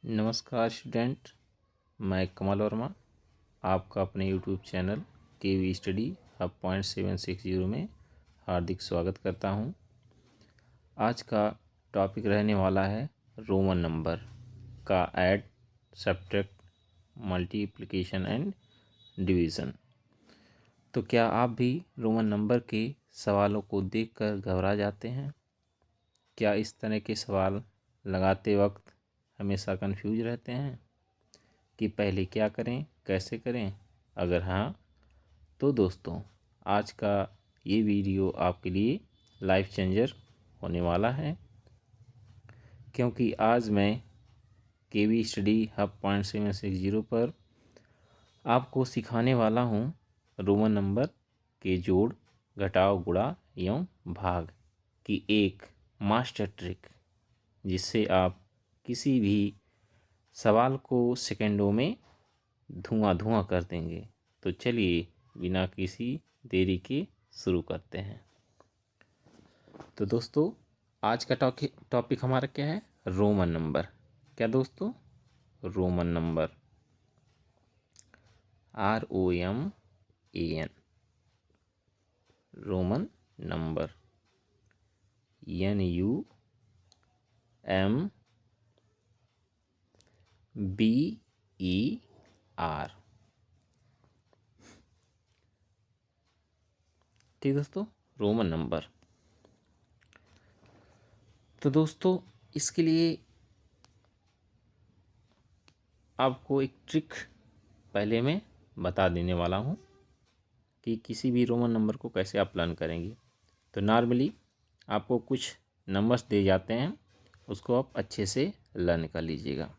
नमस्कार स्टूडेंट, मैं कमल वर्मा आपका अपने यूट्यूब चैनल केवी स्टडी हब .760 में हार्दिक स्वागत करता हूं। आज का टॉपिक रहने वाला है रोमन नंबर का add, subtract, multiplication and division. तो क्या आप भी रोमन नंबर के सवालों को देखकर घबरा जाते हैं? क्या इस तरह के सवाल लगाते वक्त हमेशा कंफ्यूज रहते हैं कि पहले क्या करें, कैसे करें? अगर हाँ, तो दोस्तों आज का ये वीडियो आपके लिए लाइफ चेंजर होने वाला है, क्योंकि आज मैं केवी स्टडी हब .760 पर आपको सिखाने वाला हूँ रोमन नंबर के जोड़, घटाव, गुणा एवं भाग की एक मास्टर ट्रिक, जिससे आप किसी भी सवाल को सेकंडों में धुआं कर देंगे। तो चलिए बिना किसी देरी के शुरू करते हैं। तो दोस्तों आज का टॉपिक हमारा क्या है? Roman number. क्या दोस्तों? Roman number, ROMAN, Roman number, NUMBER। ठीक दोस्तों, रोमन नंबर। तो दोस्तों इसके लिए आपको एक ट्रिक पहले मैं बता देने वाला हूँ कि किसी भी रोमन नंबर को कैसे आप लर्न करेंगे। तो नॉर्मली आपको कुछ नंबर्स दे जाते हैं, उसको आप अच्छे से लर्न कर लीजिएगा।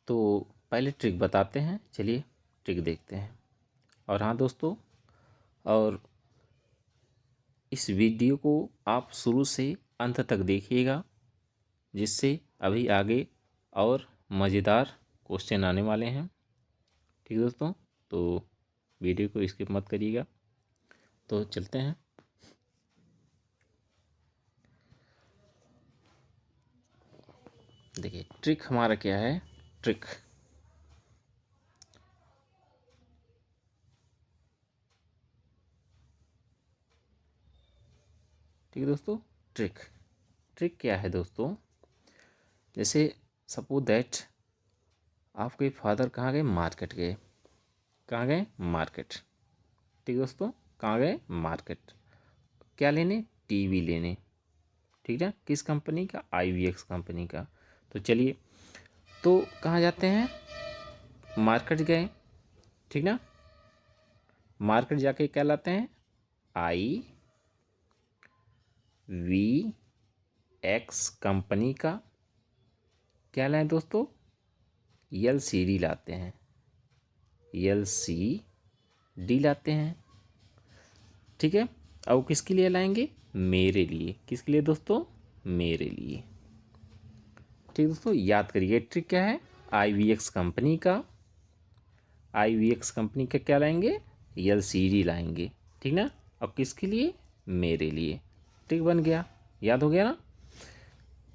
तो पहले ट्रिक बताते हैं, चलिए ट्रिक देखते हैं। और हाँ दोस्तों, और इस वीडियो को आप शुरू से अंत तक देखिएगा, जिससे अभी आगे और मज़ेदार क्वेश्चन आने वाले हैं। ठीक दोस्तों, तो वीडियो को स्किप मत करिएगा। तो चलते हैं। देखिए ट्रिक हमारा क्या है। ट्रिक ठीक है दोस्तों। ट्रिक क्या है दोस्तों? जैसे सपोज दैट आपके फादर कहाँ गए? मार्केट गए। कहाँ गए? मार्केट। ठीक दोस्तों, कहाँ गए? मार्केट। क्या लेने? टीवी लेने। ठीक है, किस कंपनी का? IVX कंपनी का। तो चलिए, तो कहाँ जाते हैं? मार्केट गए। ठीक ना, मार्केट जाके क्या लाते हैं? IVX कंपनी का क्या लाएं दोस्तों? LCD लाते हैं। LCD लाते हैं। ठीक है, अब किसके लिए लाएंगे? मेरे लिए। किसके लिए दोस्तों? मेरे लिए। ठीक दोस्तों, याद करिए ट्रिक क्या है। IVX कंपनी का क्या लाएंगे? LCD लाएंगे। ठीक ना, अब किसके लिए? मेरे लिए। ठीक, बन गया, याद हो गया ना।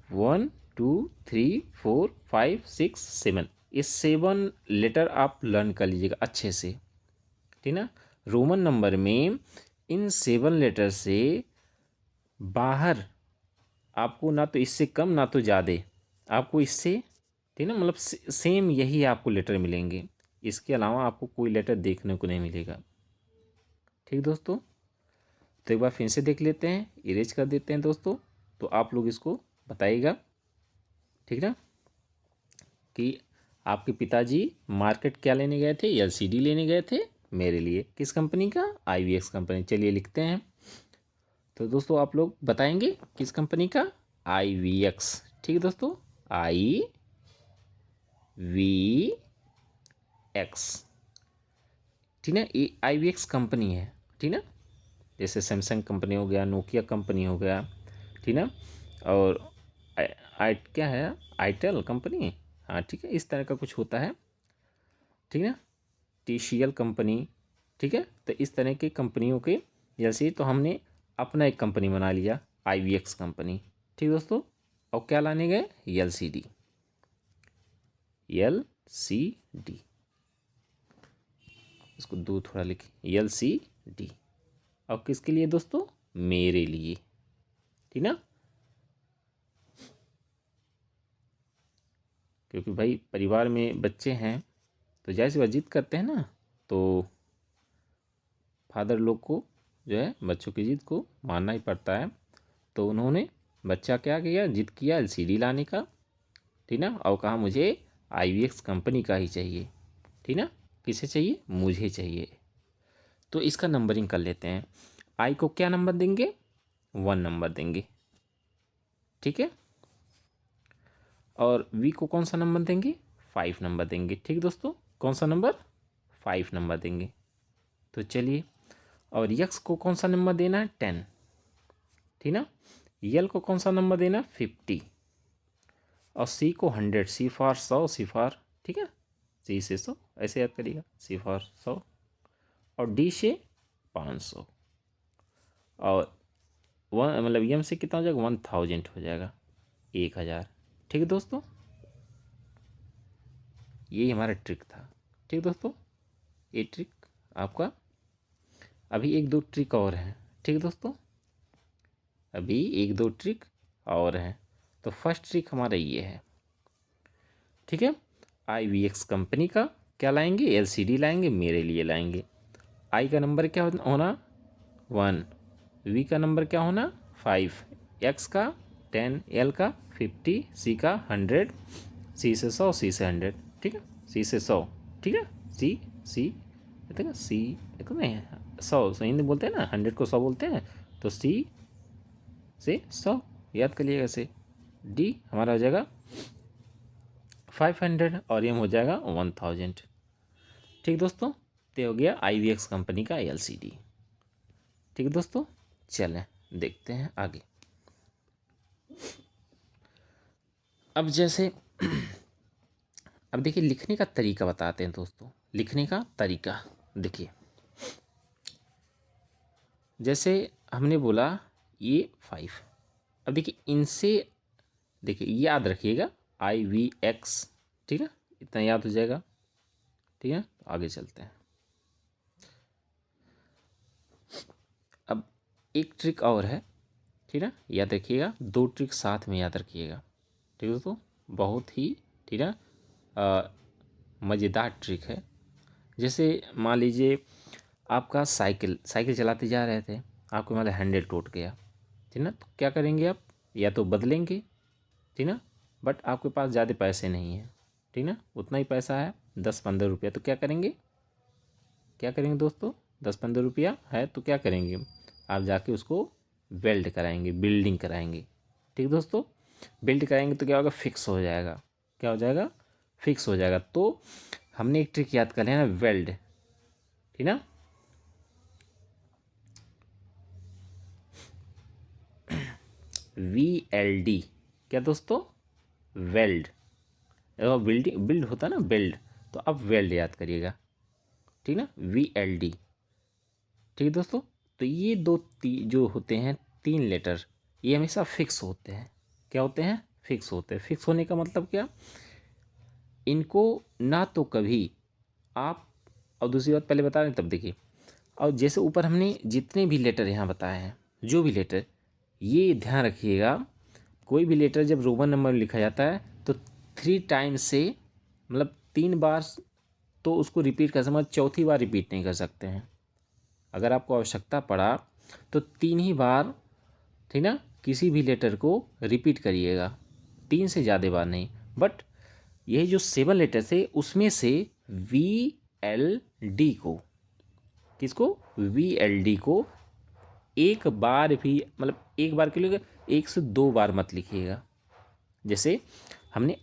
1 2 3 4 5 6 7, ये 7 लेटर आप लर्न कर लीजिएगा अच्छे से। ठीक ना, रोमन नंबर में इन 7 लेटर से बाहर आपको ना तो इससे कम ना तो ज़्यादा, आपको इससे, ठीक ना, मतलब सेम यही आपको लेटर मिलेंगे। इसके अलावा आपको कोई लेटर देखने को नहीं मिलेगा। ठीक दोस्तों, तो एक बार फिर से देख लेते हैं, इरेज कर देते हैं दोस्तों। तो आप लोग इसको बताइएगा, ठीक ना, कि आपके पिताजी मार्केट क्या लेने गए थे? LCD लेने गए थे मेरे लिए। किस कंपनी का? IVX company. चलिए लिखते हैं। तो दोस्तों आप लोग बताएंगे किस कंपनी का? IVX। ठीक है दोस्तों, IVX। ठीक है, ये IVX कंपनी है। ठीक ना, जैसे सैमसंग कंपनी हो गया, नोकिया कंपनी हो गया। ठीक ना, और क्या है? Itel company. हाँ ठीक है, इस तरह का कुछ होता है। ठीक है, TCL कंपनी। ठीक है, तो इस तरह की कंपनियों के जैसे, तो हमने अपना एक कंपनी बना लिया, IVX कंपनी। ठीक दोस्तों, और क्या लाने गए, LCD, LCD, इसको दो थोड़ा लिखिए, LCD। और किसके लिए दोस्तों, मेरे लिए, ठीक ना, क्योंकि भाई परिवार में बच्चे हैं तो जाहिर सी बात जिद करते हैं ना, तो फादर लोग को जो है बच्चों की जिद को मानना ही पड़ता है। तो उन्होंने बच्चा क्या किया, जिद किया LCD लाने का, ठीक ना, और कहा मुझे IVX कंपनी का ही चाहिए, ठीक ना, किसे चाहिए, मुझे चाहिए। तो इसका नंबरिंग कर लेते हैं। आई को क्या नंबर देंगे, 1 नंबर देंगे, ठीक है, और वी को कौन सा नंबर देंगे, 5 नंबर देंगे, ठीक दोस्तों, कौन सा नंबर, 5 नंबर देंगे। तो चलिए, और यक्स को कौन सा नंबर देना है, 10, ठीक ना, यल को कौन सा नंबर देना है, 50, और सी को 100, सी फॉर 100, सी फॉर, ठीक है, सी से 100 ऐसे याद करिएगा, सी फॉर 100, और डी से 500, और वन मतलब यम से कितना हो जाएगा, 1000 हो जाएगा, 1000, ठीक है दोस्तों। यही हमारा ट्रिक था, ठीक दोस्तों, ये ट्रिक आपका। अभी एक दो ट्रिक और हैं, ठीक है दोस्तों, अभी एक दो ट्रिक और हैं। तो फर्स्ट ट्रिक हमारा ये है, ठीक है, IVX कंपनी का क्या लाएंगे, LCD लाएंगे, मेरे लिए लाएंगे। आई का नंबर क्या होना, 1, वी का नंबर क्या होना, 5, एक्स का 10, एल का 50, सी का 100, सी से 100, सी से 100, ठीक है, सी से 100, ठीक है, सी कहते हैं सी, देखो नहीं 100 हिंदी बोलते हैं ना, 100 को 100 बोलते हैं, तो सी से 100 याद कर लिएगा ऐसे। डी हमारा हो जाएगा 500 और एम हो जाएगा 1000, ठीक दोस्तों। तो हो गया IVX कंपनी का LCD, ठीक है दोस्तों। चलें देखते हैं आगे। अब जैसे अब देखिए लिखने का तरीका बताते हैं दोस्तों, लिखने का तरीका देखिए, जैसे हमने बोला ये 5, अब देखिए इनसे देखिए याद रखिएगा IVX, ठीक है, इतना याद हो जाएगा, ठीक है, आगे चलते हैं। अब एक ट्रिक और है, ठीक है, याद रखिएगा, दो ट्रिक साथ में याद रखिएगा, ठीक है दोस्तों, बहुत ही, ठीक है, मज़ेदार ट्रिक है। जैसे मान लीजिए आपका साइकिल चलाते जा रहे थे, आपको मतलब हैंडल टूट गया, ठीक ना, तो क्या करेंगे आप, या तो बदलेंगे, ठीक ना, बट आपके पास ज़्यादा पैसे नहीं है, ठीक ना, उतना ही पैसा है 10-15 रुपया, तो क्या करेंगे दोस्तों, 10-15 रुपया है तो क्या करेंगे, आप जाके उसको वेल्ड कराएंगे, बिल्डिंग कराएंगे, ठीक दोस्तों, बिल्ड कराएंगे तो क्या होगा, फिक्स हो जाएगा, क्या हो जाएगा, फिक्स हो जाएगा। तो हमने एक ट्रिक याद कर लिया ना, वेल्ड, ठीक ना, VLD, क्या दोस्तों, वेल्ड, बिल्डिंग बिल्ड होता है ना, बिल्ड, तो अब वेल्ड याद करिएगा, ठीक ना, VLD, ठीक है दोस्तों। तो ये दो जो होते हैं 3 लेटर, ये हमेशा फिक्स होते हैं, क्या होते हैं, फिक्स होते हैं। फिक्स होने का मतलब क्या, इनको ना तो कभी आप, और दूसरी बात पहले बता दें तब देखिए, और जैसे ऊपर हमने जितने भी लेटर यहाँ बताए हैं, जो भी लेटर, ये ध्यान रखिएगा, कोई भी लेटर जब रोमन नंबर में लिखा जाता है तो 3 टाइम्स से, मतलब 3 बार, तो उसको रिपीट कर समझ, चौथी बार रिपीट नहीं कर सकते हैं। अगर आपको आवश्यकता पड़ा तो 3 ही बार, ठीक ना, किसी भी लेटर को रिपीट करिएगा, 3 से ज़्यादा बार नहीं। बट यही जो 7 लेटर थे उसमें से VLD को, किसको, VLD को एक बार भी, मतलब एक बार के लिए 1 से 2 बार मत लिखिएगा। जैसे हमने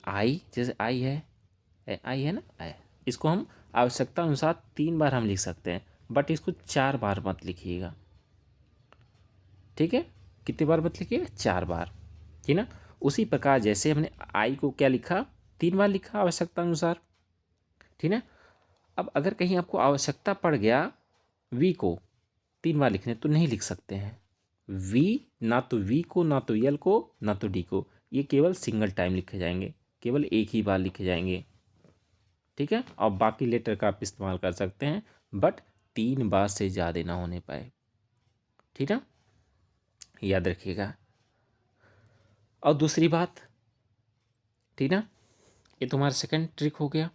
जैसे आई है ना, आई, इसको हम आवश्यकता अनुसार 3 बार हम लिख सकते हैं, बट इसको 4 बार मत लिखिएगा, ठीक है, कितनी बार मत लिखिएगा, 4 बार, ठीक ना। उसी प्रकार जैसे हमने आई को क्या लिखा, 3 बार लिखा आवश्यकता अनुसार, ठीक है। अब अगर कहीं आपको आवश्यकता पड़ गया वी को 3 बार लिखने, तो नहीं लिख सकते हैं वी, ना तो वी को, ना तो यल को, ना तो डी को, ये केवल सिंगल टाइम लिखे जाएंगे, केवल एक ही बार लिखे जाएंगे, ठीक है। और बाकी लेटर का आप इस्तेमाल कर सकते हैं, बट 3 बार से ज़्यादा ना होने पाए, ठीक है, याद रखिएगा। और दूसरी बात, ठीक ना, ये तुम्हारा सेकंड ट्रिक हो गया।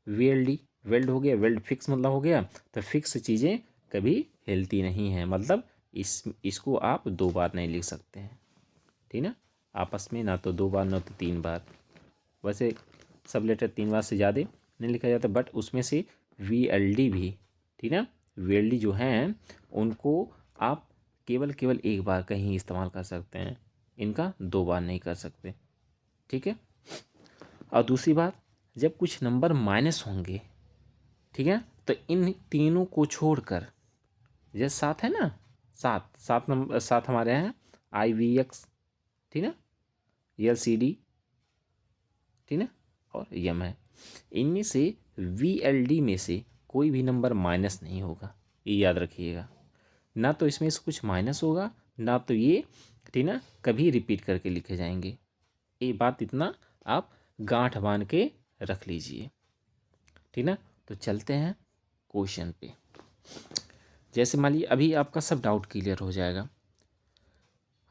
वेल्ड, वेल्ड हो गया, वेल्ड फिक्स मतलब हो गया। तो फिक्स चीज़ें कभी हिलती नहीं हैं, मतलब इसको आप 2 बार नहीं लिख सकते हैं, ठीक ना, आपस में, ना तो 2 बार ना तो 3 बार। वैसे सब लेटर 3 बार से ज़्यादा नहीं लिखा जाता, बट उसमें से VLD भी, ठीक ना, VLD जो हैं उनको आप केवल एक बार कहीं इस्तेमाल कर सकते हैं, इनका 2 बार नहीं कर सकते, ठीक है। और दूसरी बात, जब कुछ नंबर माइनस होंगे, ठीक है, तो इन तीनों को छोड़कर, जैसे 7 है ना, 7 नंबर, 7 हमारे हैं IVX, ठीक है, LCD, ठीक है, और यम है, इनमें से VLD में से कोई भी नंबर माइनस नहीं होगा, ये याद रखिएगा। ना तो इसमें से कुछ माइनस होगा, ना तो ये, ठीक ना, कभी रिपीट करके लिखे जाएंगे। ये बात इतना आप गांठ बांध के रख लीजिए, ठीक ना। तो चलते हैं क्वेश्चन पे। जैसे मान लीजिए अभी आपका सब डाउट क्लियर हो जाएगा।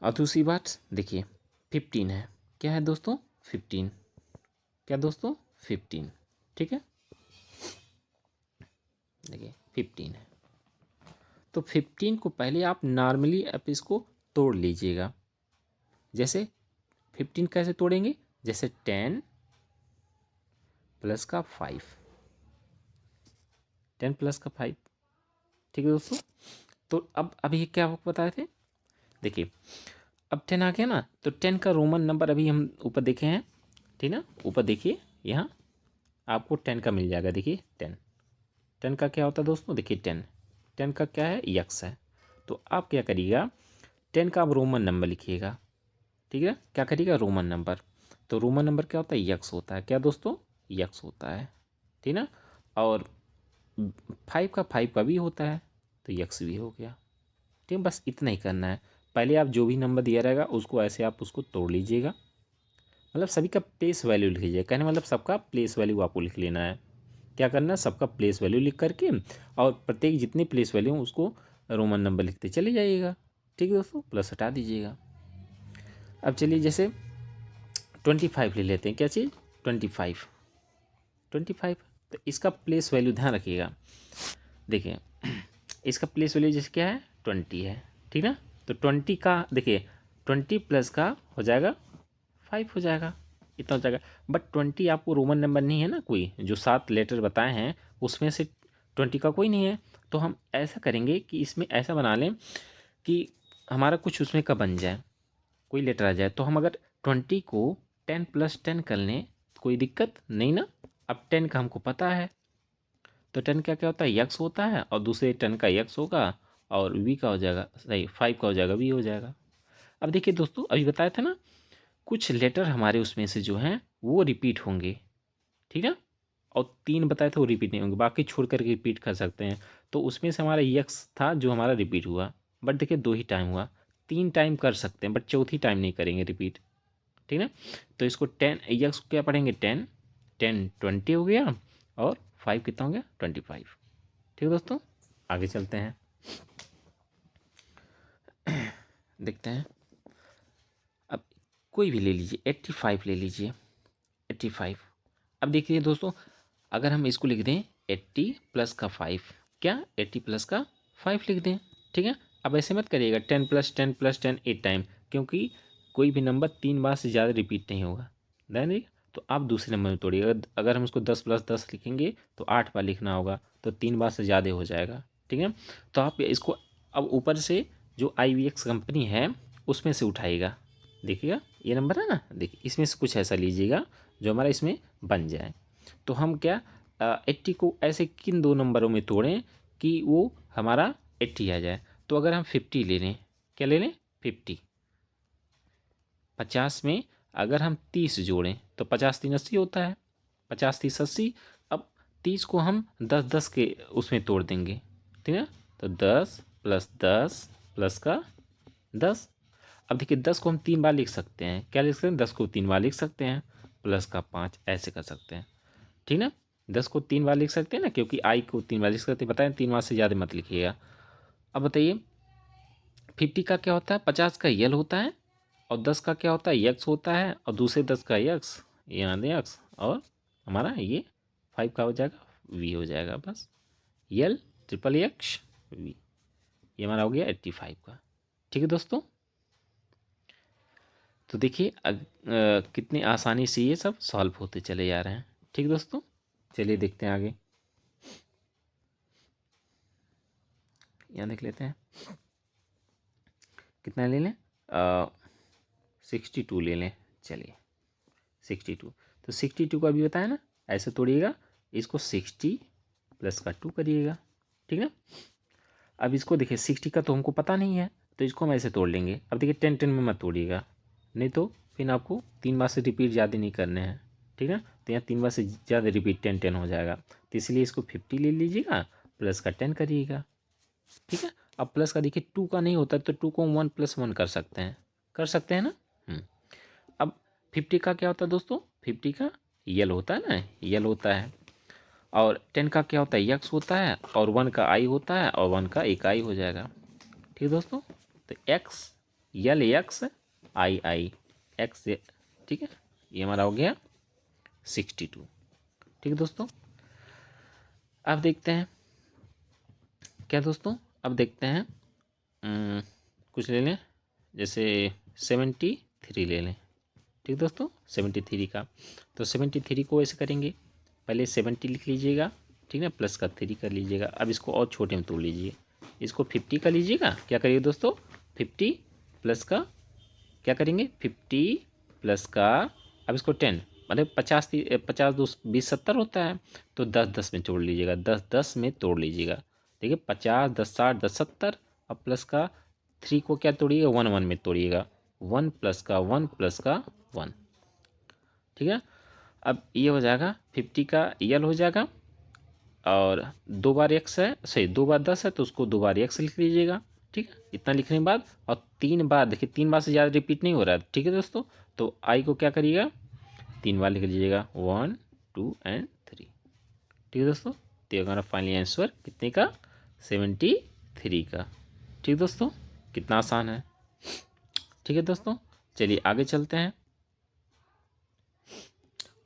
और दूसरी बात देखिए, 15 है, क्या है दोस्तों, 15, क्या दोस्तों, 15, ठीक है, देखिए 15 है। तो 15 को पहले आप नॉर्मली आप इसको तोड़ लीजिएगा। जैसे 15 कैसे तोड़ेंगे, जैसे 10 प्लस का 5, 10 प्लस का 5, ठीक है दोस्तों। तो अब अभी क्या आपको बताए थे, देखिए अब 10 आ गया ना, तो 10 का रोमन नंबर अभी हम ऊपर देखे हैं, ठीक ना, ऊपर देखिए, यहाँ आपको 10 का मिल जाएगा, देखिए 10 का क्या होता है दोस्तों, देखिए 10 का क्या है, यक्स है। तो आप क्या करिएगा, 10 का आप रोमन नंबर लिखिएगा, ठीक है, क्या करिएगा, रोमन नंबर। तो रोमन नंबर क्या होता है, यक्स होता है, क्या दोस्तों, यक्स होता है, ठीक ना। और 5 का भी होता है, तो यक्स भी हो गया, ठीक है। बस इतना ही करना है, पहले आप जो भी नंबर दिया रहेगा उसको ऐसे आप उसको तोड़ लीजिएगा, मतलब सभी का प्लेस वैल्यू लिख लीजिएगा, कहने मतलब सबका प्लेस वैल्यू आपको लिख लेना है। क्या करना है, सबका प्लेस वैल्यू लिख करके, और प्रत्येक जितनी प्लेस वैल्यू हो उसको रोमन नंबर लिखते चले जाइएगा, ठीक है दोस्तों, प्लस हटा दीजिएगा। अब चलिए जैसे 25 ले लेते हैं, क्या चीज़, 25, तो इसका प्लेस वैल्यू ध्यान रखिएगा, देखिए इसका प्लेस वैल्यू जैसे क्या है, 20 है, ठीक ना। तो 20 का देखिए 20 प्लस का हो जाएगा 5 हो जाएगा, इतना हो जाएगा। बट 20 आपको रोमन नंबर नहीं है ना, कोई जो 7 लेटर बताए हैं उसमें से 20 का कोई नहीं है। तो हम ऐसा करेंगे कि इसमें ऐसा बना लें कि हमारा कुछ उसमें का बन जाए, कोई लेटर आ जाए। तो हम अगर 20 को 10 + 10 कर लें तो कोई दिक्कत नहीं ना। अब 10 का हमको पता है, तो 10 का क्या होता है, यक्स होता है, और दूसरे 10 का यक्स होगा, और वी का हो जाएगा, सही 5 का हो जाएगा, वी हो जाएगा। अब देखिए दोस्तों, अभी बताया था ना, कुछ लेटर हमारे उसमें से जो हैं वो रिपीट होंगे, ठीक है, और 3 बताए थे वो रिपीट नहीं होंगे, बाकी छोड़ करके रिपीट कर सकते हैं। तो उसमें से हमारा यक्स था जो हमारा रिपीट हुआ, बट देखिए 2 ही टाइम हुआ, 3 टाइम कर सकते हैं बट चौथी टाइम नहीं करेंगे रिपीट, ठीक है। तो इसको 10 यक्स क्या पढ़ेंगे, 10 10 20 हो गया, और 5 कितना हो गया, 25, ठीक है दोस्तों। आगे चलते हैं, देखते हैं। अब कोई भी ले लीजिए, 85 ले लीजिए, 85। अब देखिए दोस्तों, अगर हम इसको लिख दें 80 प्लस का 5, क्या 80 प्लस का 5 लिख दें, ठीक है। अब ऐसे मत करिएगा 10 + 10 + 10 8 टाइम, क्योंकि कोई भी नंबर 3 बार से ज़्यादा रिपीट नहीं होगा, ध्यान दीजिए। तो आप दूसरे नंबर में तोड़िए, अगर हम उसको 10 + 10 लिखेंगे तो 8 बार लिखना होगा, तो 3 बार से ज़्यादा हो जाएगा, ठीक है। तो आप इसको अब ऊपर से जो IVX कंपनी है उसमें से उठाइएगा, देखिएगा ये नंबर है ना, देखिए इसमें से कुछ ऐसा लीजिएगा जो हमारा इसमें बन जाए। तो हम क्या 80 को ऐसे किन 2 नंबरों में तोड़ें कि वो हमारा 80 आ जाए। तो अगर हम 50 ले लें, क्या ले लें, 50, 50 में अगर हम 30 जोड़ें तो 50 × 3 = 80 होता है, 50 × 30 = 80। अब 30 को हम 10 10 के उसमें तोड़ देंगे, ठीक है। तो 10 + 10 + का 10। अब देखिए 10 को हम 3 बार लिख सकते हैं। क्या लिख सकते हैं? 10 को 3 बार लिख सकते हैं, प्लस का 5 ऐसे कर सकते हैं, ठीक ना। 10 को 3 बार लिख सकते हैं ना, क्योंकि आई को 3 बार लिख सकते हैं। बताएं 3 बार से ज़्यादा मत लिखिएगा। अब बताइए 50 का क्या होता है? 50 का यल होता है, और 10 का क्या होता है? यक्स होता है, और दूसरे 10 का यक्स, यहाँ दे यक्स, और हमारा ये 5 का हो जाएगा वी हो जाएगा। बस यल ट्रिपल यक्स वी, ये हमारा हो गया 85 का। ठीक है दोस्तों, तो देखिए कितनी आसानी से ये सब सॉल्व होते चले जा रहे हैं। ठीक है दोस्तों, चलिए देखते हैं आगे। यहाँ देख लेते हैं कितना ले लें, 62 ले लें। चलिए 62, तो 62 का भी बताया ना, ऐसे तोड़िएगा, इसको 60 प्लस का 2 करिएगा, ठीक है। अब इसको देखिए 60 का तो हमको पता नहीं है, तो इसको हम ऐसे तोड़ लेंगे। अब देखिए 10 10 में मत तोड़िएगा, नहीं तो फिर आपको 3 बार से रिपीट ज़्यादा नहीं करने हैं, ठीक है। तो यहाँ 3 बार से ज़्यादा रिपीट 10 10 हो जाएगा, तो इसलिए इसको 50 ले लीजिएगा, प्लस का 10 करिएगा, ठीक है। अब प्लस का देखिए 2 का नहीं होता, तो 2 को 1 + 1 कर सकते हैं ना। अब 50 का क्या होता है दोस्तों? 50 का यल होता है ना, यल होता है, और 10 का क्या होता है? यक्स होता है, और 1 का आई होता है, और 1 का एक आई हो जाएगा। ठीक है दोस्तों, तो एक्स यल यक्स आई आई एक्स, ठीक है, ये हमारा हो गया 62। ठीक है दोस्तों, अब देखते हैं क्या दोस्तों, अब देखते हैं कुछ ले लें, जैसे 73 ले लें। ठीक है दोस्तों, 73 का, तो 73 को ऐसे करेंगे, पहले 70 लिख लीजिएगा, ठीक है, प्लस का 3 कर लीजिएगा। अब इसको और छोटे में तोड़ लीजिए, इसको 50 का लीजिएगा, क्या करिए दोस्तों, 50 प्लस का क्या करेंगे, 50 प्लस का, अब इसको 10 मतलब 50 50 2 20 70 होता है, तो 10 10 में तोड़ लीजिएगा, 10 10 में तोड़ लीजिएगा। देखिए 50 10 60 10 70, अब प्लस का 3 को क्या तोड़िएगा, 1 1 में तोड़िएगा, 1 प्लस का 1 प्लस का 1, ठीक है। अब ये हो जाएगा 50 का यल हो जाएगा, और 2 बार एक्स है, सही 2 बार 10 है, तो उसको 2 बार एक्स लिख लीजिएगा, ठीक है। इतना लिखने के बाद, और 3 बार देखिए 3 बार से ज़्यादा रिपीट नहीं हो रहा है, ठीक है दोस्तों, तो आई को क्या करिएगा, 3 बार लिख लीजिएगा, 1 2 एंड 3। ठीक है दोस्तों, तो हमारा फाइनली आंसर कितने का, 73 का। ठीक है दोस्तों, कितना आसान है। ठीक है दोस्तों, चलिए आगे चलते हैं।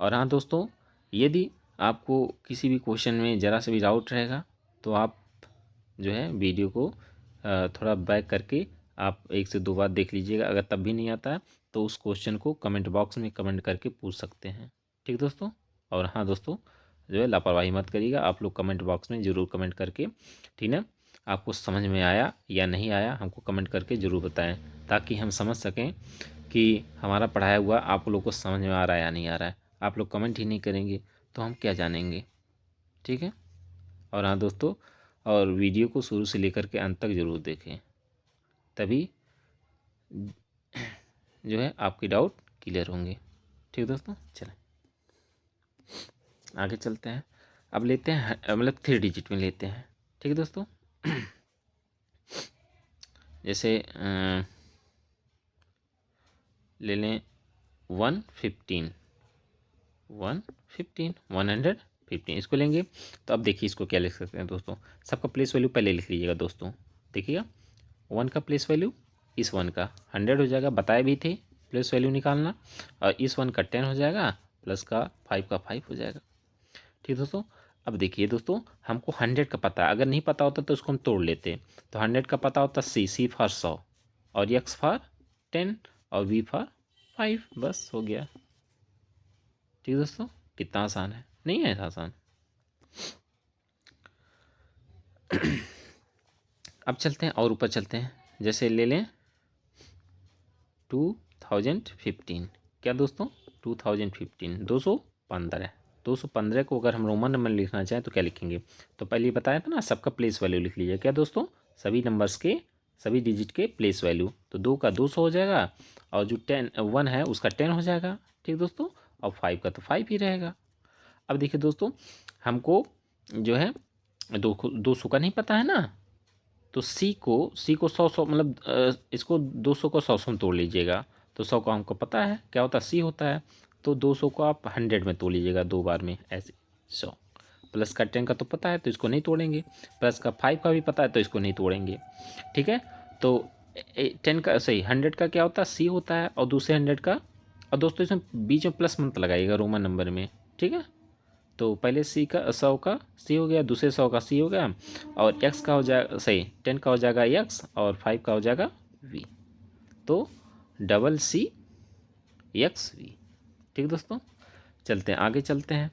और हाँ दोस्तों, यदि आपको किसी भी क्वेश्चन में ज़रा सा भी डाउट रहेगा, तो आप जो है वीडियो को थोड़ा बैक करके आप 1 से 2 बार देख लीजिएगा। अगर तब भी नहीं आता है, तो उस क्वेश्चन को कमेंट बॉक्स में कमेंट करके पूछ सकते हैं। ठीक दोस्तों, और हाँ दोस्तों, जो है लापरवाही मत करिएगा, आप लोग कमेंट बॉक्स में ज़रूर कमेंट करके, ठीक है, आपको समझ में आया या नहीं आया, हमको कमेंट करके ज़रूर बताएं, ताकि हम समझ सकें कि हमारा पढ़ाया हुआ आप लोग को समझ में आ रहा है या नहीं आ रहा है। आप लोग कमेंट ही नहीं करेंगे तो हम क्या जानेंगे। ठीक है, और हाँ दोस्तों, और वीडियो को शुरू से लेकर के अंत तक ज़रूर देखें, तभी जो है आपकी डाउट क्लियर होंगे। ठीक है दोस्तों, चलें आगे चलते हैं। अब लेते हैं मतलब 3 डिजिट में लेते हैं। ठीक है दोस्तों, जैसे ले लें 115 115 इसको लेंगे। तो अब देखिए इसको क्या लिख सकते हैं दोस्तों, सबका प्लेस वैल्यू पहले लिख लीजिएगा दोस्तों। देखिएगा 1 का प्लेस वैल्यू इस 1 का 100 हो जाएगा, बताए भी थे प्लेस वैल्यू निकालना, और इस 1 का 10 हो जाएगा, प्लस का 5 का 5 हो जाएगा। ठीक दोस्तों, अब देखिए दोस्तों, हमको 100 का पता है, अगर नहीं पता होता तो उसको हम तोड़ लेते। तो 100 का पता होता सी फॉर 100, और एक्स फॉर 10, और वी फॉर 5, बस हो गया। ठीक दोस्तों, कितना आसान है, नहीं है आसान। अब चलते हैं और ऊपर चलते हैं, जैसे ले लें 2015, क्या दोस्तों 2015 215 को अगर हम रोमन नंबर लिखना चाहें तो क्या लिखेंगे, तो पहले बताया था ना, सबका प्लेस वैल्यू लिख लीजिए। क्या दोस्तों, सभी नंबर्स के सभी डिजिट के प्लेस वैल्यू, तो 2 का 200 हो जाएगा, और जो 1 है उसका 10 हो जाएगा। ठीक दोस्तों, और 5 का तो 5 ही रहेगा। अब देखिए दोस्तों, हमको जो है 200 का नहीं पता है ना, तो सी को 100 मतलब इसको 200 को 100 में तोड़ लीजिएगा, तो 100 का हमको पता है क्या होता है, सी होता है। तो 200 को आप 100 में तोड़ लीजिएगा 2 बार में ऐसे 100। प्लस का 10 का तो पता है तो इसको नहीं तोड़ेंगे, प्लस का 5 का भी पता है तो इसको नहीं तोड़ेंगे। ठीक है, तो 10 का सही 100 का क्या होता है, सी होता है, और दूसरे 100 का, और दोस्तों इसमें बीच में प्लस मत लगाइएगा रोमन नंबर में। ठीक है, तो पहले सी का 100 का सी हो गया, दूसरे 100 का सी हो गया, और एक्स का हो जाएगा सही 10 का हो जाएगा एक्स, और 5 का हो जाएगा वी। तो डबल सी एक्स वी। ठीक दोस्तों, चलते हैं आगे, चलते हैं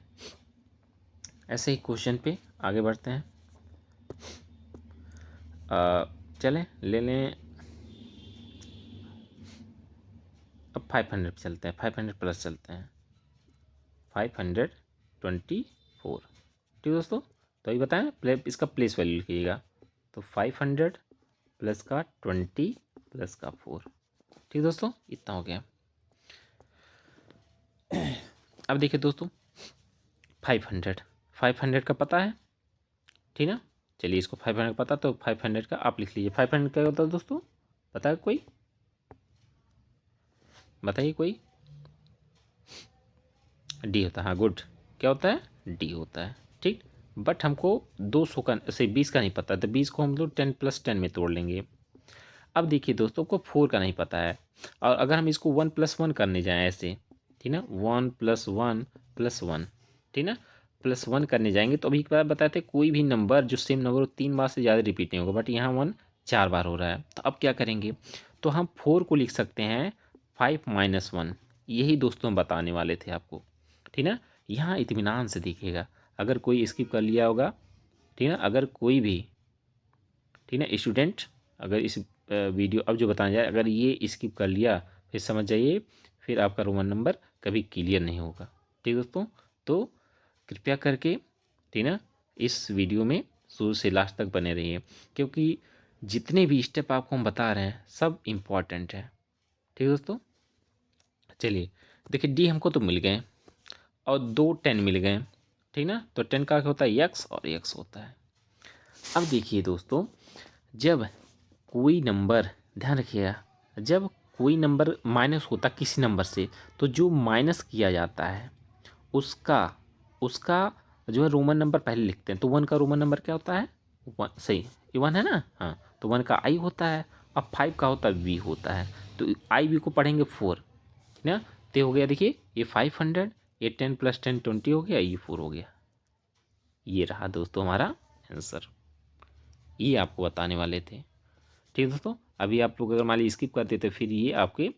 ऐसे ही क्वेश्चन पे आगे बढ़ते हैं। चलें ले लें अब 500 पे चलते हैं, 500 प्लस चलते हैं, 524। ठीक दोस्तों, तो ये बताएं इसका प्लेस वैल्यू लिखिएगा, तो 500 प्लस का 20 प्लस का 4। ठीक दोस्तों, इतना हो गया। अब देखिए दोस्तों 500 का पता है, ठीक ना। चलिए इसको 500 का पता, तो 500 का आप लिख लीजिए। 500 क्या होता है दोस्तों, पता है कोई, बताइए कोई। डी होता है, हाँ गुड, क्या होता है, डी होता है। ठीक, बट हमको 200 का से 20 का नहीं पता, तो 20 को हम लोग 10 + 10 में तोड़ लेंगे। अब देखिए दोस्तों को 4 का नहीं पता है, और अगर हम इसको 1 + 1 करने जाएँ ऐसे, ठीक ना, 1 + 1 + 1, ठीक ना, +1 करने जाएंगे, तो अभी एक बार बताते हैं कोई भी नंबर जो सेम नंबर हो 3 बार से ज़्यादा रिपीट नहीं होगा, बट यहाँ 1 4 बार हो रहा है। तो अब क्या करेंगे, तो हम 4 को लिख सकते हैं 5 - 1। यही दोस्तों बताने वाले थे आपको, ठीक ना। यहाँ इत्मीनान से देखिएगा, अगर कोई स्किप कर लिया होगा, ठीक ना, अगर कोई भी, ठीक ना स्टूडेंट, अगर इस वीडियो अब जो बताया जाए अगर ये स्किप कर लिया, फिर समझ जाइए फिर आपका रोमन नंबर कभी क्लियर नहीं होगा। ठीक दोस्तों, तो कृपया करके, ठीक ना, इस वीडियो में शुरू से लास्ट तक बने रहिए, क्योंकि जितने भी स्टेप आपको हम बता रहे हैं सब इम्पॉर्टेंट है। ठीक दोस्तों, चलिए देखिए डी हमको तो मिल गए, और 2 10 मिल गए, ठीक ना, तो 10 का क्या होता है, एक्स, और एक्स होता है। अब देखिए दोस्तों, जब कोई नंबर, ध्यान रखिएगा, जब कोई नंबर माइनस होता किसी नंबर से, तो जो माइनस किया जाता है उसका उसका जो है रोमन नंबर पहले लिखते हैं। तो 1 का रोमन नंबर क्या होता है, 1, सही ये 1 है ना, हाँ, तो 1 का आई होता है। अब 5 का होता है वी होता है, तो आई वी को पढ़ेंगे 4 ना। तो हो गया, देखिए ये 500, ये 10 + 10 20 हो गया, ये 4 हो गया। ये रहा दोस्तों हमारा आंसर, ये आपको बताने वाले थे। ठीक है दोस्तों, अभी आप लोग अगर मान लीजिए स्किप करते तो फिर ये आपके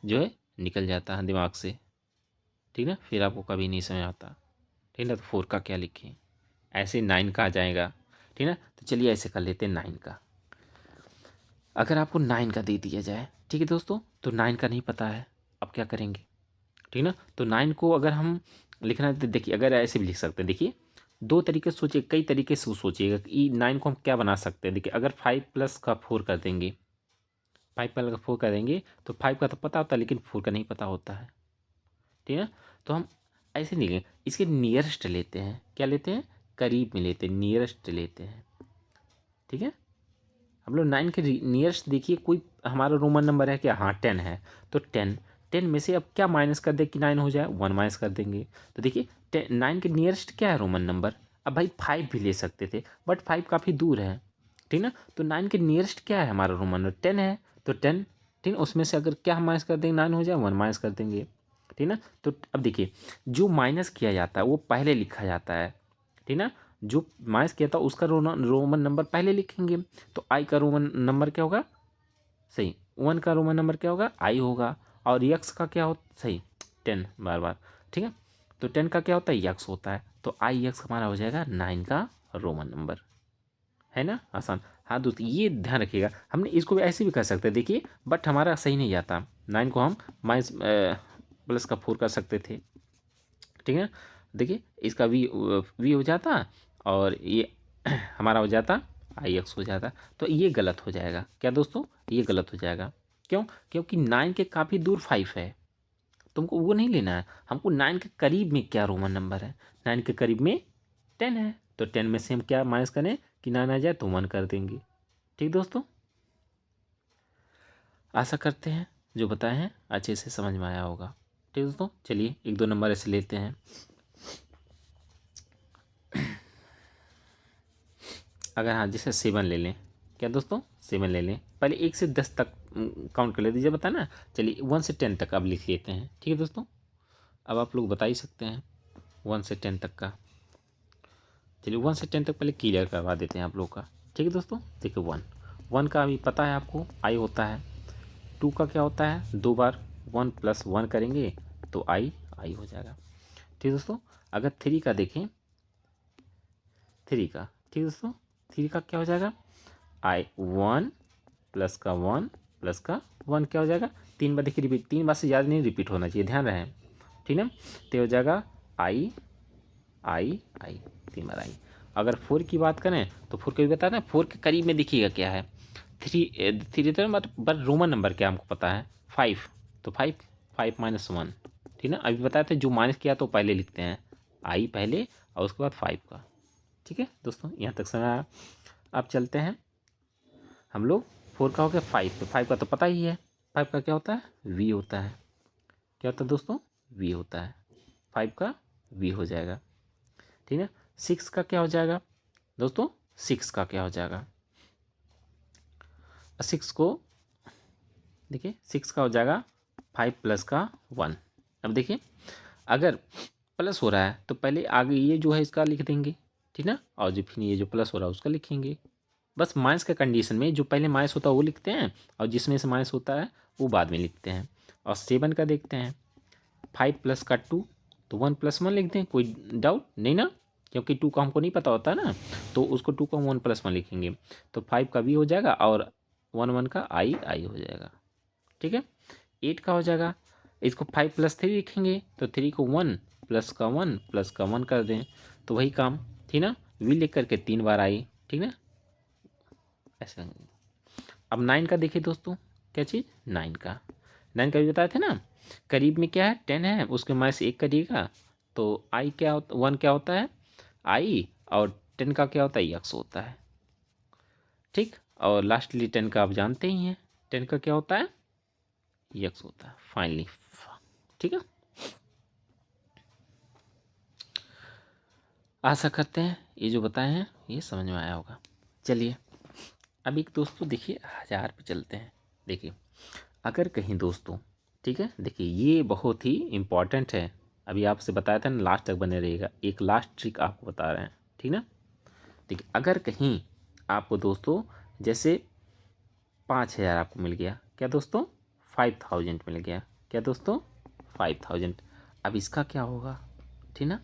जो है निकल जाता है दिमाग से, ठीक ना, फिर आपको कभी नहीं समझ आता। ठीक ना, तो 4 का क्या लिखें, ऐसे 9 का आ जाएगा, ठीक ना। तो चलिए ऐसे कर लेते हैं 9 का। अगर आपको 9 का दे दिया जाए, ठीक है दोस्तों, तो 9 का नहीं पता है, अब क्या करेंगे, ठीक ना। तो 9 को अगर हम लिखना है तो देखिए, अगर ऐसे भी लिख सकते हैं, देखिए 2 तरीके से सोचिए, कई तरीके से सोचिएगा कि 9 को हम क्या बना सकते हैं। देखिए अगर 5 + का 4 कर देंगे, 5 + का 4 कर देंगे, तो 5 का तो पता होता है लेकिन 4 का नहीं पता होता है, ठीक है। तो हम ऐसे नहीं लेंगे, इसके नियरेस्ट लेते हैं, क्या लेते हैं, करीब में लेते हैं, नियरेस्ट लेते हैं, ठीक है। हम लोग 9 के नियरेस्ट, देखिए कोई हमारा रोमन नंबर है क्या, हाँ 10 है, तो 10 में से अब क्या माइनस कर दे कि 9 हो जाए, 1 माइनस कर देंगे। तो देखिए 9 के नियरेस्ट क्या है रोमन नंबर, अब भाई 5 भी ले सकते थे, बट 5 काफ़ी दूर है, ठीक ना। तो 9 के नियरेस्ट क्या है हमारा रोमन नंबर, 10 है, तो 10, ठीक, उसमें से अगर क्या हम माइनस कर देंगे, 9 हो जाए, 1 माइनस कर देंगे, ठीक ना। तो अब देखिए जो माइनस किया जाता है वो पहले लिखा जाता है, ठीक ना, जो माइनस किया था उसका रोमन नंबर पहले लिखेंगे। तो आई का रोमन नंबर क्या होगा, सही 1 का रोमन नंबर क्या होगा, आई होगा, और यक्स का क्या होता, सही 10 बार बार, ठीक है। तो 10 का क्या होता है, यक्स होता है, तो आई यक्स हमारा हो जाएगा 9 का रोमन नंबर, है ना, आसान। हाँ दोस्तों ये ध्यान रखिएगा, हमने इसको भी ऐसे भी कर सकते हैं, देखिए बट हमारा सही नहीं जाता, 9 को हम माइनस प्लस का 4 कर सकते थे, ठीक है। देखिए इसका वी हो जाता, और ये हमारा हो जाता आई एक्स हो जाता, तो ये गलत हो जाएगा, क्या दोस्तों, ये गलत हो जाएगा। क्यों, क्योंकि 9 के काफ़ी दूर 5 है, तुमको वो नहीं लेना है, हमको 9 के करीब में क्या रोमन नंबर है, 9 के करीब में 10 है, तो 10 में से हम क्या माइनस करें कि 9 आ जाए तो 1 कर देंगे, ठीक दोस्तों, आशा करते हैं जो बताए हैं अच्छे से समझ में आया होगा। ठीक दोस्तों, चलिए 1-2 नंबर ऐसे लेते हैं। अगर हाँ जैसे 7 ले लें, क्या दोस्तों 7 ले लें, पहले 1 से 10 तक काउंट कर लेते जब बता ना। चलिए 1 से 10 तक अब लिख लेते हैं। ठीक है दोस्तों, अब आप लोग बता ही सकते हैं 1 से 10 तक का। चलिए 1 से 10 तक पहले क्लियर करवा देते हैं आप लोग का। ठीक है दोस्तों, देखिए 1 का अभी पता है आपको आई होता है। 2 का क्या होता है, 2 बार 1 + 1 करेंगे तो आई हो जाएगा। ठीक है दोस्तों, अगर 3 का देखें, 3 का, ठीक है दोस्तों, 3 का क्या हो जाएगा, आई 1 + का 1 + का 1 क्या हो जाएगा, 3 बार देखिए रिपीट, 3 बार से ज़्यादा नहीं रिपीट होना चाहिए, ध्यान रहे। ठीक ना, तो हो जाएगा आई 3 बार आई। अगर 4 की बात करें तो 4 का भी बता दें, 4 के करीब में देखिएगा क्या है, 3 तो बट रोमन नंबर क्या हमको पता है 5, तो 5 -1। ठीक ना, अभी बताया था जो माइनस किया तो पहले लिखते हैं आई पहले और उसके बाद 5 का। ठीक है दोस्तों, यहाँ तक समय आया। अब चलते हैं हम लोग, 4 का हो गया 5, तो 5 का तो पता ही है, 5 का क्या होता है वी होता है। क्या होता है दोस्तों, वी होता है, 5 का वी हो जाएगा। ठीक है, 6 का क्या हो जाएगा दोस्तों, 6 का क्या हो जाएगा, 6 को देखिए 6 का हो जाएगा 5 + का 1। अब देखिए अगर प्लस हो रहा है तो पहले आगे ये जो है इसका लिख देंगे, ठीक ना, और जो फिर ये जो प्लस हो रहा है उसका लिखेंगे। बस माइनस के कंडीशन में जो पहले माइनस होता है वो लिखते हैं और जिसमें से माइनस होता है वो बाद में लिखते हैं। और 7 का देखते हैं, 5 + का 2, तो 1 + 1 लिख दें, कोई डाउट नहीं ना, क्योंकि 2 का हमको नहीं पता होता ना, तो उसको 2 को हम 1 + 1 लिखेंगे, तो 5 का भी हो जाएगा और 1 का आई हो जाएगा। ठीक है, 8 का हो जाएगा, इसको 5 + 3 लिखेंगे, तो 3 को 1 + का 1 + का 1 कर दें, तो वही काम, ठीक ना, वी लिख करके 3 बार आई। ठीक ना, ऐसा। अब 9 का देखिए दोस्तों, क्या चीज़ 9 का भी बताए थे ना, करीब में क्या है 10 है, उसके माइनस 1 करिएगा तो आई क्या होता, 1 क्या होता है आई, और 10 का क्या होता है यक्स होता है। ठीक, और लास्टली 10 का आप जानते ही हैं, 10 का क्या होता है यक्स होता है फाइनली। ठीक है, आशा करते हैं ये जो बताए हैं ये समझ में आया होगा। चलिए अब एक दोस्तों देखिए 1000 पे चलते हैं। देखिए अगर कहीं दोस्तों, ठीक है, देखिए ये बहुत ही इम्पॉर्टेंट है, अभी आपसे बताया था ना, लास्ट तक बने रहिएगा, एक लास्ट ट्रिक आपको बता रहे हैं। ठीक ना, देखिए अगर कहीं आपको दोस्तों जैसे 5000 आपको मिल गया, क्या दोस्तों 5000 मिल गया, क्या दोस्तों 5000, अब इसका क्या होगा, ठीक ना,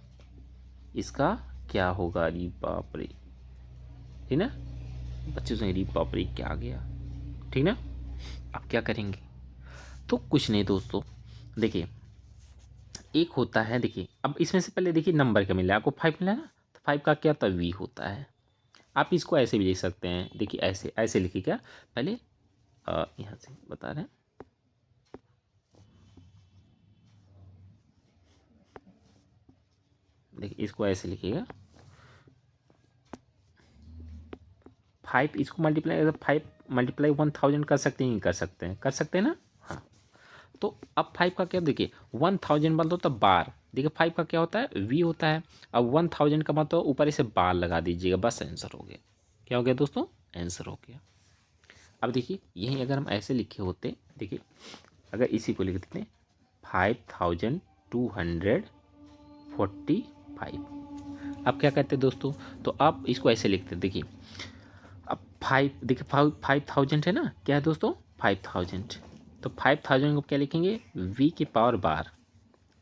इसका क्या होगा, अरे बाप रे, ठीक ना, बच्चे से अरे बाप रे क्या आ गया, ठीक ना, अब क्या करेंगे, तो कुछ नहीं दोस्तों, देखिए एक होता है, देखिए अब इसमें से पहले देखिए नंबर क्या मिला आपको, 5 मिला ना, तो 5 का क्या होता है वी होता है। आप इसको ऐसे भी लिख सकते हैं, देखिए ऐसे ऐसे लिखिए, क्या पहले यहाँ से बता रहे हैं, देखिए इसको ऐसे लिखिएगा 5, इसको मल्टीप्लाई 5 × 1000 कर सकते हैं, नहीं कर सकते हैं, कर सकते हैं ना, हाँ। तो अब 5 का क्या, देखिए 1000 मतलब होता है बार, देखिए 5 का क्या होता है वी होता है, अब 1000 का मतलब ऊपर इसे बार लगा दीजिएगा, बस आंसर हो गया। क्या हो गया दोस्तों, आंसर हो गया। अब देखिए यही अगर हम ऐसे लिखे होते, देखिए अगर इसी को लिख देते 5245, अब क्या करते दोस्तों, तो आप इसको ऐसे लिखते, देखिए अब 5, देखिए 5000 है ना, क्या है दोस्तों 5000, तो 5000 को क्या लिखेंगे v की पावर बार,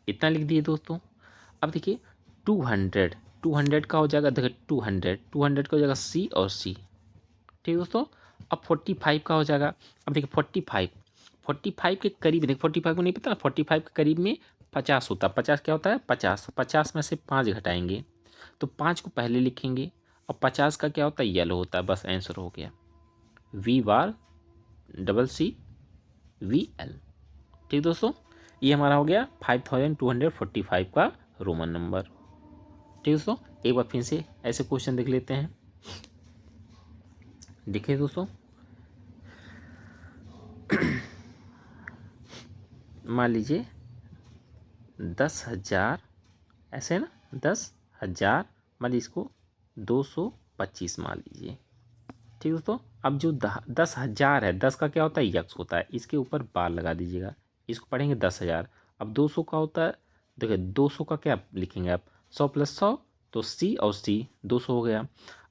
इतना लिख दिए दोस्तों। अब देखिए 200 का हो जाएगा, देखिए 200 का हो जाएगा c और c, ठीक है दोस्तों। अब 45 का हो जाएगा, अब देखिए 45 के करीब, देखिए 45 को नहीं पता ना, 45 के करीब में 50 होता है, 50 क्या होता है 50 में से 5 घटाएंगे तो 5 को पहले लिखेंगे, और 50 का क्या होता है येलो होता है, बस आंसर हो गया वी बार CC VL। ठीक दोस्तों, ये हमारा हो गया 5245 का रोमन नंबर। ठीक दोस्तों, एक बार फिर से ऐसे क्वेश्चन देख लेते हैं। देखिए दोस्तों, मान लीजिए 10,000, ऐसे है ना, 10,000, मान लीजिए इसको 225 मान लीजिए। ठीक दोस्तों, अब जो 10,000 है, 10 का क्या होता है, यक्स होता है, इसके ऊपर बार लगा दीजिएगा, इसको पढ़ेंगे 10,000। अब 200 का होता है, देखिए 200 का क्या लिखेंगे आप, 100 + 100 तो सी और सी 200 हो गया।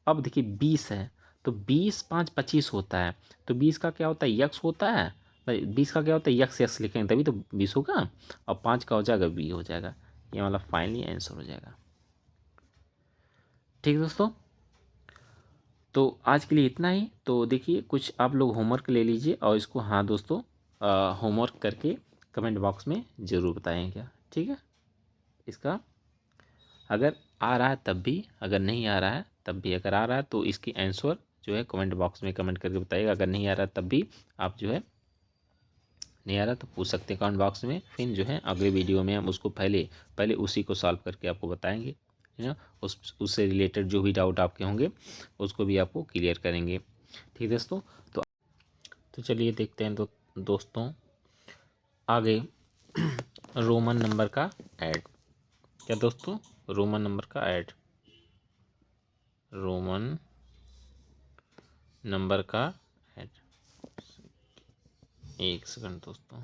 अब देखिए 20 है, तो 20 5 25 होता है, तो 20 का क्या होता है, यक्स होता है, 20 का क्या होता है, यक्स यक्स लिखेंगे तभी तो 20 होगा, और 5 का हो जाएगा, बी हो जाएगा। ये वाला फाइनली आंसर हो जाएगा। ठीक दोस्तों, तो आज के लिए इतना ही। तो देखिए कुछ आप लोग होमवर्क ले लीजिए और इसको, हाँ दोस्तों, होमवर्क करके कमेंट बॉक्स में ज़रूर बताएंगे। ठीक है, इसका अगर आ रहा है तब भी, अगर नहीं आ रहा है तब भी, अगर आ रहा है तो इसकी आंसर जो है कमेंट बॉक्स में कमेंट करके बताइएगा। अगर नहीं आ रहा तब भी आप जो है, नहीं आ रहा तो पूछ सकते हैं कमेंट बॉक्स में, फिर जो है अगले वीडियो में हम उसको पहले उसी को सॉल्व करके आपको बताएंगे, है ना। उससे रिलेटेड जो भी डाउट आपके होंगे उसको भी आपको क्लियर करेंगे। ठीक है दोस्तों, तो चलिए देखते हैं दोस्तों आगे रोमन नंबर का ऐड। क्या दोस्तों, रोमन नंबर का ऐड, रोमन नंबर का ऐड। एक सेकंड दोस्तों,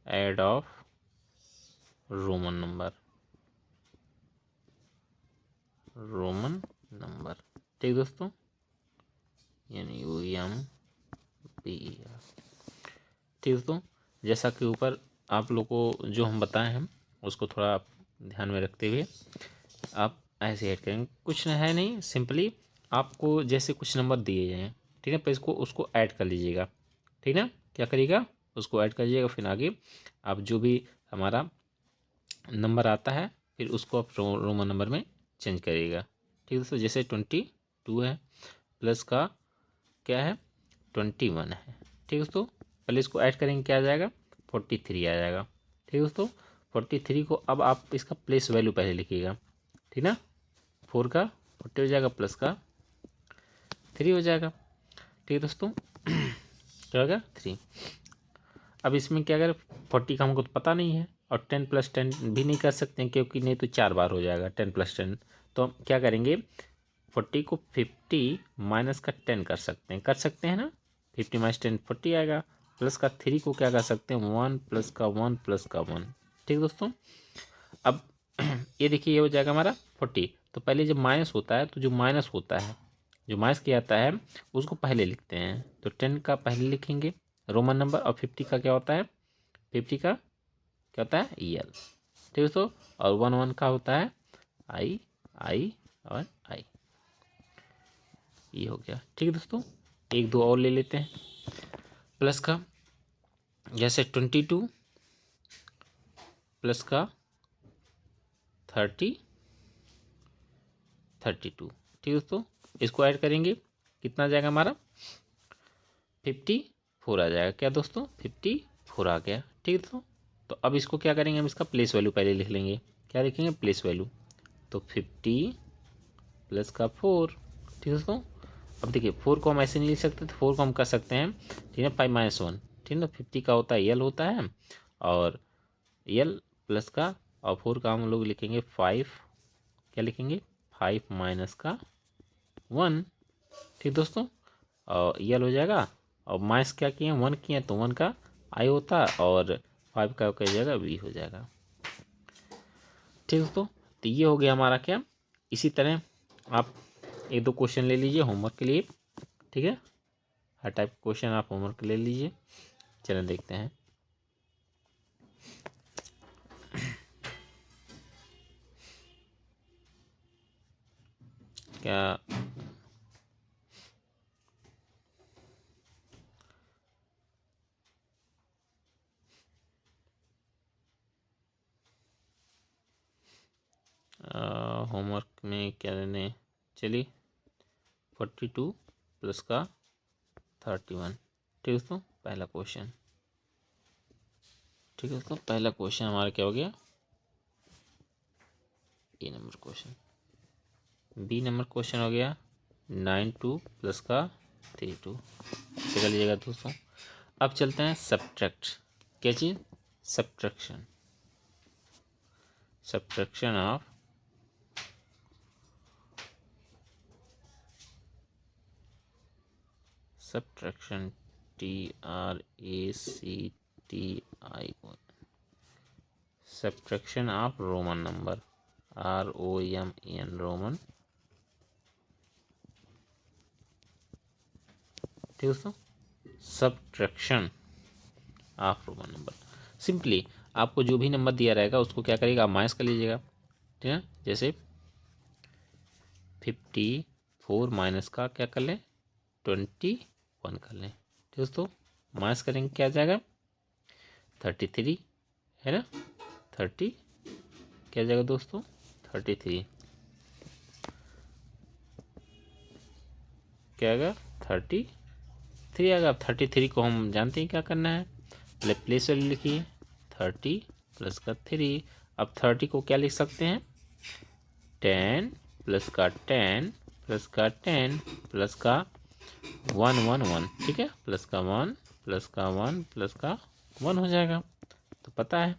add of Roman number, Roman number. ठीक दोस्तों, NUMBER। ठीक दोस्तों, जैसा कि ऊपर आप लोग को जो हम बताए हैं उसको थोड़ा आप ध्यान में रखते हुए आप ऐसे ऐड करेंगे। कुछ है नहीं, सिंपली आपको जैसे कुछ नंबर दिए जाएँ, ठीक है, पर इसको उसको ऐड कर लीजिएगा। ठीक ना, क्या करिएगा, उसको ऐड कर लीजिएगा, फिर आगे आप जो भी हमारा नंबर आता है फिर उसको आप रोमन नंबर में चेंज करिएगा। ठीक है दोस्तों, जैसे 22 है, प्लस का क्या है, 21 है। ठीक है दोस्तों, पहले इसको ऐड करेंगे, क्या आ जाएगा, 43 आ जाएगा। ठीक है दोस्तों, 43 को अब आप इसका प्लेस वैल्यू पहले लिखिएगा। ठीक ना, 4 का 40 हो जाएगा, प्लस का 3 हो जाएगा। ठीक है दोस्तों, क्या होगा, 3। अब इसमें क्या करें, 40 का हमको तो पता नहीं है, और 10 + 10 भी नहीं कर सकते हैं क्योंकि नहीं तो 4 बार हो जाएगा 10 + 10। तो हम क्या करेंगे, 40 को 50 माइनस का 10 कर सकते हैं ना, 50 - 10 40 आएगा, प्लस का 3 को क्या कर सकते हैं, 1 प्लस का 1 प्लस का 1। ठीक दोस्तों, अब ये देखिए ये हो जाएगा हमारा 40। तो पहले जब माइनस होता है तो जो माइनस होता है, जो माइनस किया जाता है उसको पहले लिखते हैं, तो 10 का पहले लिखेंगे रोमन नंबर, और 50 का क्या होता है, 50 का क्या होता है, EL। ठीक है दोस्तों, और 1 का होता है I और I। ये हो गया। ठीक है दोस्तों, एक दो और ले लेते हैं प्लस का, जैसे 22 प्लस का 32। ठीक है दोस्तों, इसको ऐड करेंगे, कितना आ जाएगा हमारा, 54 आ जाएगा। क्या दोस्तों, 54 आ गया। ठीक है दोस्तों, तो अब इसको क्या करेंगे, हम इसका प्लेस वैल्यू पहले लिख लेंगे। क्या लिखेंगे, प्लेस वैल्यू, तो 50 प्लस का 4। ठीक है दोस्तों, अब देखिए 4 को हम ऐसे नहीं लिख सकते, तो 4 को हम कर सकते हैं, ठीक है, 5 - 1। ठीक है ना, 50 का होता है EL होता है, और EL प्लस का, और 4 का हम लोग लिखेंगे 5। क्या लिखेंगे, 5 माइनस का 1। ठीक दोस्तों, और EL हो जाएगा, और माइनस क्या किए, 1 किए, तो 1 का I होता है, और 5 का क्या हो जाएगा, V हो जाएगा। ठीक दोस्तों, तो ये हो गया हमारा क्या, इसी तरह आप एक दो क्वेश्चन ले लीजिए होमवर्क के लिए। ठीक है, हर टाइप क्वेश्चन आप होमवर्क ले लीजिए। चलिए देखते हैं, क्या होमवर्क में क्या लेने, चलिए 42 प्लस का 31। ठीक है दोस्तों, पहला क्वेश्चन। ठीक है दोस्तों, पहला क्वेश्चन हमारा क्या हो गया, A number question. B number question हो गया 9 2 प्लस का 3 2 ऐसे कर लीजिएगा दोस्तों। अब चलते हैं सब्ट्रैक्ट। क्या चीज़? Subtraction. Subtraction of subtraction TRACTION subtraction of Roman number ROMAN Roman. ठीक दोस्तों, subtraction of Roman number. Simply आपको जो भी नंबर दिया रहेगा उसको क्या करिएगा, आप माइनस कर लीजिएगा। ठीक है, जैसे 54 माइनस का क्या कर लें 21 कर लें। ठीक दोस्तों, माइनस करेंगे क्या आ जाएगा 33 है ना, 30 क्या जाएगा दोस्तों 33 क्या आएगा 33 आएगा। अब 33 को हम जानते हैं क्या करना है, पहले प्लेस वैल्यू लिखिए 30 प्लस का 3। अब 30 को क्या लिख सकते हैं 10 प्लस का 10 प्लस का 10 प्लस का 1 ठीक है, प्लस का 1 प्लस का 1 प्लस का 1 हो जाएगा। तो पता है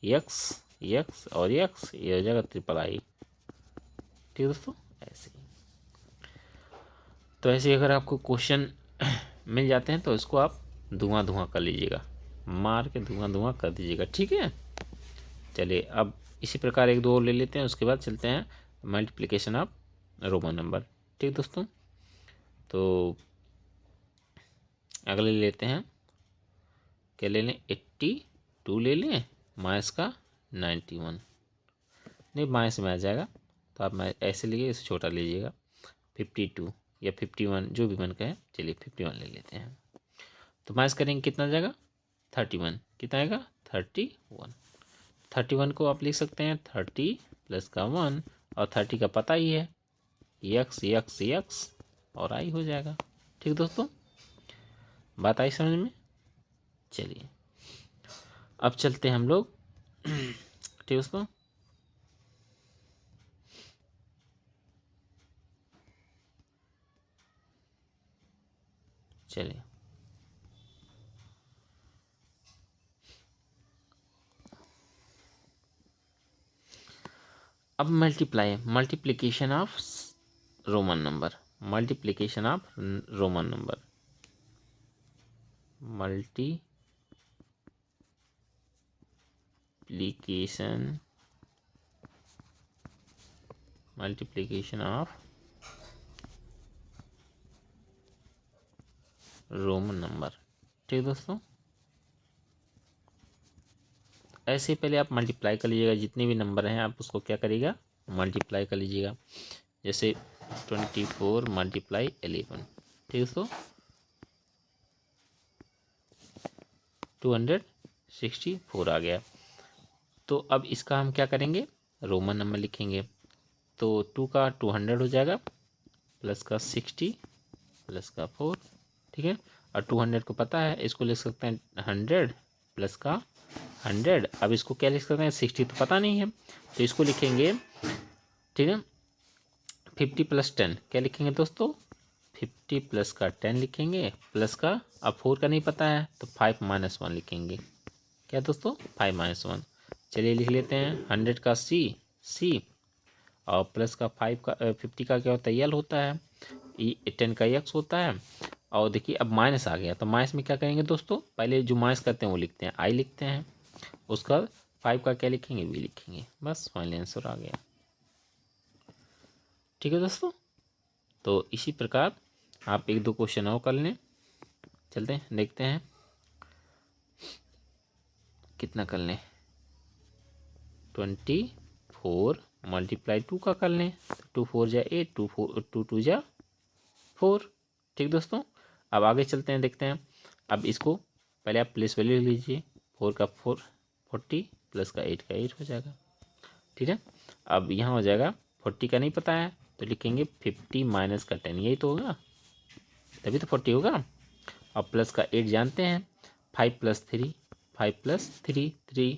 यक्स यक्स और यक्स ये हो जाएगा ट्रिपल आई। ठीक है दोस्तों, ऐसे ही। तो ऐसे अगर आपको क्वेश्चन मिल जाते हैं तो इसको आप धुआं धुआं कर लीजिएगा, मार के धुआं धुआं कर दीजिएगा। ठीक है, चलिए अब इसी प्रकार एक दो और ले लेते हैं, उसके बाद चलते हैं मल्टीप्लिकेशन ऑफ रोमन नंबर। ठीक दोस्तों, तो अगले लेते हैं, क्या ले लें 82 ले लें माइनस का 91, नहीं माइनस में आ जाएगा तो आप ऐसे लीजिए, इसे छोटा लीजिएगा 52 या 51 जो भी मन का है। चलिए 51 ले लेते हैं, तो माइनस करेंगे कितना जाएगा 31, कितना आएगा 31। 31 को आप लिख सकते हैं 30 प्लस का 1 और 30 का पता ही है यक्स यक्स यक्स और आई हो जाएगा। ठीक दोस्तों, बात आई समझ में। चलिए अब चलते हैं हम लोग ठीक दोस्तों, चलिए अब multiplication of Roman number. Multiplication of Roman number, multiplication of Roman number. ठीक दोस्तों, ऐसे पहले आप मल्टीप्लाई कर लीजिएगा, जितने भी नंबर हैं आप उसको क्या करिएगा मल्टीप्लाई कर लीजिएगा। जैसे 24 मल्टीप्लाई 11। ठीक दोस्तों, 264 आ गया। तो अब इसका हम क्या करेंगे रोमन नंबर लिखेंगे। तो 2 का 200 हो जाएगा प्लस का 60 प्लस का 4। ठीक है, और 200 को पता है, इसको लिख सकते हैं 100 प्लस का 100। अब इसको क्या लिख सकते हैं 60 तो पता नहीं है, तो इसको लिखेंगे ठीक है 50 प्लस 10। क्या लिखेंगे दोस्तों 50 प्लस का 10 लिखेंगे, प्लस का अब 4 का नहीं पता है तो 5 माइनस 1 लिखेंगे। क्या दोस्तों 5 माइनस 1। चलिए लिख लेते हैं 100 का सी और प्लस का 5 का 50 का क्या होता है यल होता है, 10 का एक्स होता है। और देखिए अब माइनस आ गया, तो माइनस में क्या करेंगे दोस्तों, पहले जो माइनस करते हैं वो लिखते हैं आई लिखते हैं, उसका 5 का क्या लिखेंगे वी लिखेंगे, बस फाइनल आंसर आ गया। ठीक है दोस्तों, तो इसी प्रकार आप एक दो क्वेश्चन और कर लें। चलते हैं देखते हैं कितना कर लें 24 मल्टीप्लाई 2 का कर लें, 2 4 जा 8 2 2 जा 4। ठीक दोस्तों, अब आगे चलते हैं देखते हैं। अब इसको पहले आप प्लेस वैल्यू लीजिए, 4 का 40 प्लस का 8 का 8 हो जाएगा। ठीक है, अब यहाँ हो जाएगा 40 का नहीं पता है तो लिखेंगे 50 माइनस का 10, यही तो होगा तभी तो 40 होगा। अब प्लस का 8 जानते हैं, 5 प्लस 3 5 प्लस 3 3।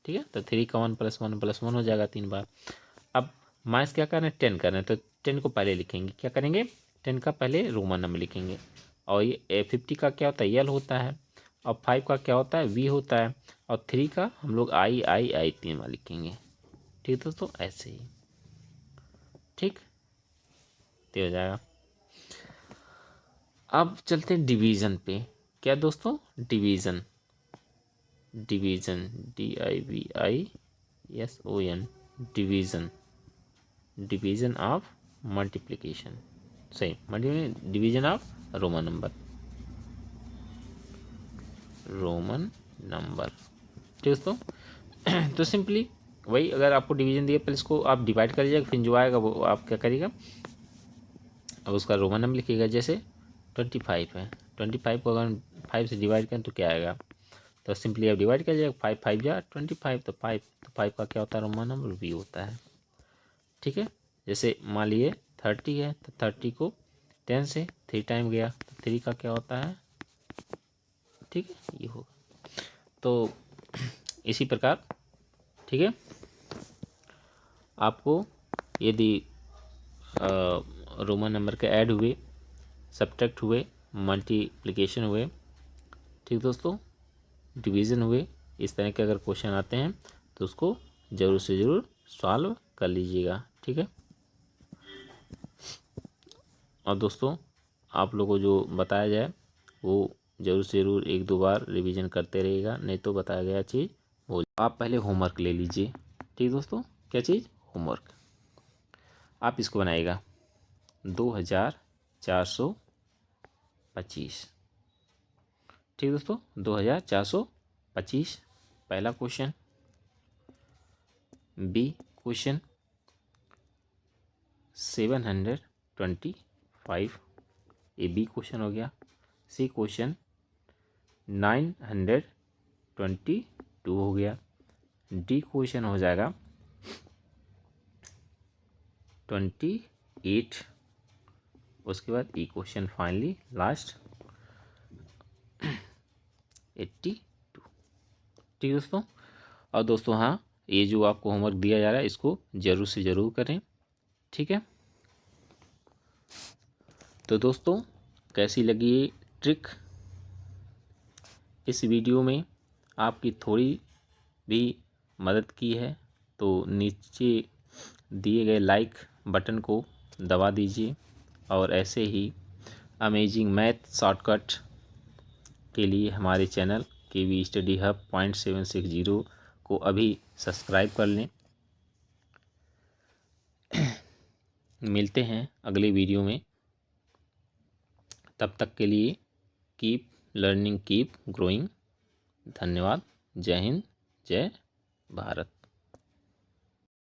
ठीक है, तो 3 का 1 प्लस 1 प्लस 1 हो जाएगा 3 बार। अब माइनस क्या कर रहे हैं, 10 कर रहे हैं, तो 10 को पहले लिखेंगे, क्या करेंगे, 10 का पहले रोमन नंबर लिखेंगे। और ये 50 का क्या होता है, यल होता है, और 5 का क्या होता है, वी होता है, और 3 का हम लोग आई आई आई 3 बार लिखेंगे। ठीक है दोस्तों, ऐसे ही। ठीक, तो हो जाएगा। अब चलते हैं डिवीज़न पे। क्या दोस्तों, division, division DIVISON, division, division of multiplication, सही, multiplication, division of Roman number, Roman number. ठीक दोस्तों, तो सिंपली वही, अगर आपको डिवीज़न दिया पहले इसको आप डिवाइड कर लीजिएगा, फिर जो आएगा वो आप क्या करिएगा, अब उसका रोमन नंबर लिखिएगा। जैसे 25 है, 25 को अगर 5 से डिवाइड करें तो क्या आएगा, तो सिंपली आप डिवाइड कर लीजिएगा, 5 5 जा 25, तो 5 का क्या होता है, रोमन नंबर वी होता है। ठीक है, जैसे मान लिए 30 है, तो 30 को 10 से 3 टाइम गया, तो 3 का क्या होता है, ठीक है, ये होगा। तो इसी प्रकार, ठीक है, आपको यदि रोमन नंबर के ऐड हुए, सब्ट्रैक्ट हुए, मल्टीप्लिकेशन हुए, ठीक दोस्तों, डिवीज़न हुए, इस तरह के अगर क्वेश्चन आते हैं तो उसको ज़रूर से ज़रूर सॉल्व कर लीजिएगा। ठीक है, और दोस्तों आप लोगों को जो बताया जाए वो ज़रूर से ज़रूर 1-2 बार रिवीजन करते रहिएगा, नहीं तो बताया गया चीज़ वो आप पहले होमवर्क ले लीजिए। ठीक दोस्तों, क्या चीज़, होमवर्क। आप इसको बनाइएगा 2425। ठीक दोस्तों, 2425 पहला क्वेश्चन। बी क्वेश्चन 725, ये बी क्वेश्चन हो गया। सी क्वेश्चन 922 हो गया। डी क्वेश्चन हो जाएगा 28। उसके बाद ई क्वेश्चन फाइनली लास्ट 82। ठीक दोस्तों, और दोस्तों हाँ, ये जो आपको होमवर्क दिया जा रहा है इसको ज़रूर से ज़रूर करें। ठीक है, तो दोस्तों कैसी लगी ये ट्रिक, इस वीडियो में आपकी थोड़ी भी मदद की है तो नीचे दिए गए लाइक बटन को दबा दीजिए, और ऐसे ही अमेजिंग मैथ शॉर्टकट के लिए हमारे चैनल KV स्टडी हब .760 को अभी सब्सक्राइब कर लें। मिलते हैं अगले वीडियो में, तब तक के लिए कीप लर्निंग, कीप ग्रोइंग। धन्यवाद। जय हिंद, जय भारत।